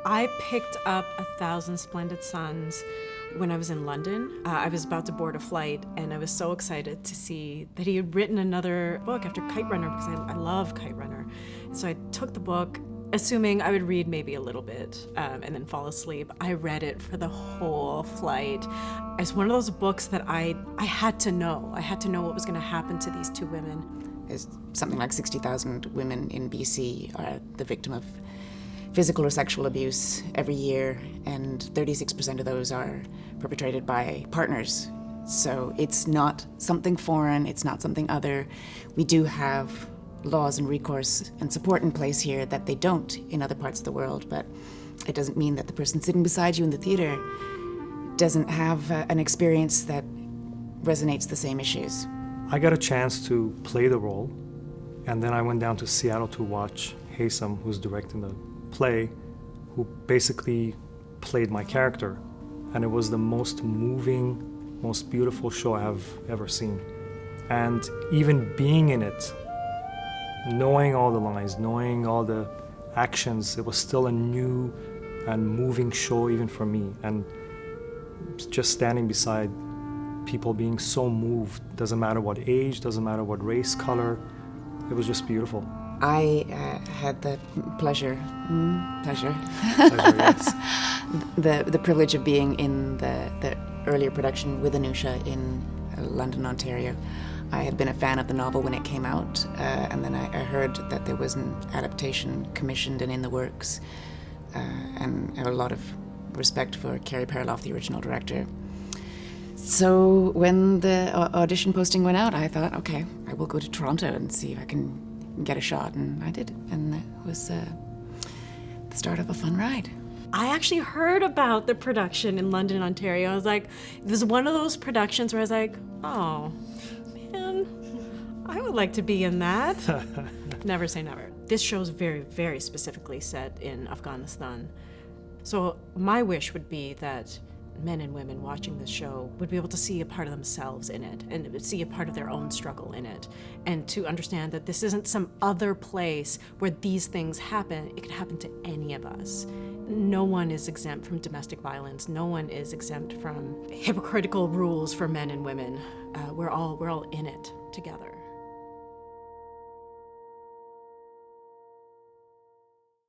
I picked up A Thousand Splendid Suns when I was in London. I was about to board a flight, and I was so excited to see that he had written another book after Kite Runner, because I love Kite Runner. So I took the book, assuming I would read maybe a little bit and then fall asleep. I read it for the whole flight. It's one of those books that I had to know. I had to know what was going to happen to these two women. There's something like 60,000 women in BC are the victim of physical or sexual abuse every year, and 36% of those are perpetrated by partners. So it's not something foreign, it's not something other. We do have laws and recourse and support in place here that they don't in other parts of the world, but it doesn't mean that the person sitting beside you in the theater doesn't have an experience that resonates the same issues. I got a chance to play the role, and then I went down to Seattle to watch Haysam, who's directing the play, who basically played my character. And it was the most moving, most beautiful show I have ever seen. And even being in it, knowing all the lines, knowing all the actions, it was still a new and moving show even for me. And just standing beside people being so moved, doesn't matter what age, doesn't matter what race, color, it was just beautiful. I had the pleasure, Yes. the privilege of being in the earlier production with Anousha in London, Ontario. I had been a fan of the novel when it came out, and then I heard that there was an adaptation commissioned and in the works, and I have a lot of respect for Carrie Perloff, the original director. So when the audition posting went out, I thought, okay, I will go to Toronto and see if I can get a shot, and I did, and that was the start of a fun ride. I actually heard about the production in London, Ontario. I was like, it was one of those productions where I was like, oh, man, I would like to be in that. Never say never. This show is very, very specifically set in Afghanistan. So my wish would be that men and women watching this show would be able to see a part of themselves in it and see a part of their own struggle in it, and to understand that this isn't some other place where these things happen. It could happen to any of us. No one is exempt from domestic violence. No one is exempt from hypocritical rules for men and women. We're all in it together.